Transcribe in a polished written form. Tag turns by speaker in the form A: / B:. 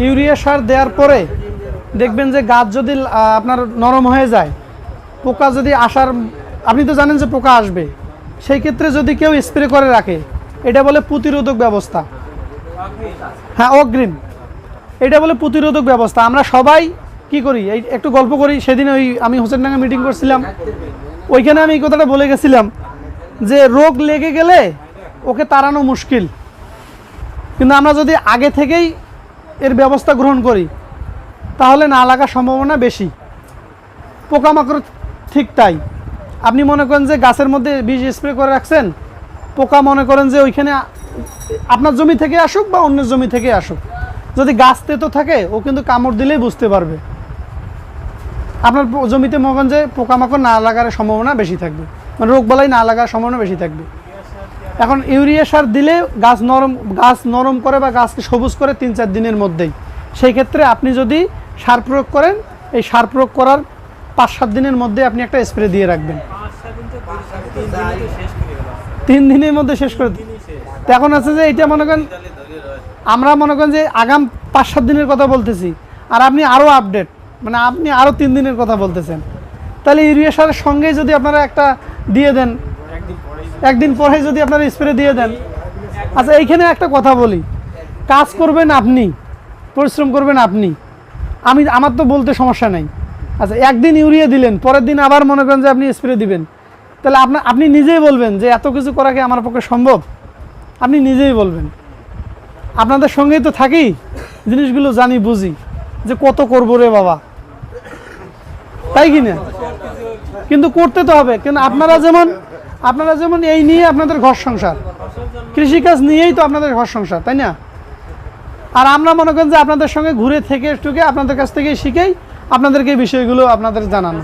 A: Urea সার দেওয়ার পরে দেখবেন যে গাছ যদি আপনার নরম হয়ে যায়, পোকা যদি আসার, আপনি তো জানেন যে পোকা আসবে, সেই ক্ষেত্রে যদি কেউ স্প্রে করে রাখে, এটা বলে প্রতিরোধক ব্যবস্থা। হ্যাঁ, অগ্রিম, এটা বলে প্রতিরোধক ব্যবস্থা। আমরা সবাই কি করি, এই একটু গল্প করি। সেদিন ওই আমি হোসেনডাঙ্গা মিটিং করছিলাম, ওইখানে আমি এই কথাটা বলে গেছিলাম যে রোগ লেগে গেলে ওকে তাড়ানো মুশকিল, কিন্তু আমরা যদি আগে থেকেই এর ব্যবস্থা গ্রহণ করি তাহলে না লাগার সম্ভাবনা বেশি। পোকামাকড় ঠিক তাই। আপনি মনে করেন যে গাছের মধ্যে বীজ স্প্রে করে রাখছেন, পোকা মনে করেন যে ওইখানে আপনার জমি থেকে আসুক বা অন্যের জমি থেকে আসুক, যদি গাছ তেতো থাকে ও কিন্তু কামড় দিলেই বুঝতে পারবে। আপনার জমিতে মনে করেন যে পোকামাকড় না লাগার সম্ভাবনা বেশি থাকবে, মানে রোগবালাই না লাগার সম্ভাবনা বেশি থাকবে। এখন ইউরিয়া সার দিলে গাছ নরম করে বা গাছকে সবুজ করে 3-4 দিনের মধ্যেই। সেই ক্ষেত্রে আপনি যদি সার প্রয়োগ করেন, এই সার প্রয়োগ করার 5-7 দিনের মধ্যে আপনি একটা স্প্রে দিয়ে রাখবেন। 3 দিনের মধ্যে শেষ করে দিন। এখন আছে যে এটা মনে করেন, আমরা মনে করেন যে আগাম 5-7 দিনের কথা বলতেছি, আর আপনি আরও আপডেট, মানে আপনি আরও 3 দিনের কথা বলতেছেন। তাহলে ইউরিয়া সারের সঙ্গেই যদি আপনারা একটা দিয়ে দেন, একদিন পরে যদি আপনারা স্প্রে দিয়ে দেন। আচ্ছা, এইখানে একটা কথা বলি, কাজ করবেন আপনি, পরিশ্রম করবেন আপনি, আমার তো বলতে সমস্যা নাই। আচ্ছা, একদিন ইউরিয়া দিলেন, পরের দিন আবার মনে করেন যে আপনি স্প্রে দিবেন, তাহলে আপনি নিজেই বলবেন যে এত কিছু করা কি আমার পক্ষে সম্ভব? আপনি নিজেই বলবেন। আপনাদের সঙ্গেই তো থাকি, জিনিসগুলো জানি বুঝি যে কত করবো রে বাবা, তাই কি না? কিন্তু করতে তো হবে, কিন্তু আপনারা যেমন এই নিয়ে আপনাদের ঘর সংসার, কৃষিকাজ নিয়েই তো আপনাদের ঘর সংসার, তাই না? আর আমরা মনে করেন যে আপনাদের সঙ্গে ঘুরে থেকে একটুকে আপনাদের কাছ থেকেই শিখেই আপনাদেরকে এই বিষয়গুলো আপনাদের জানানো।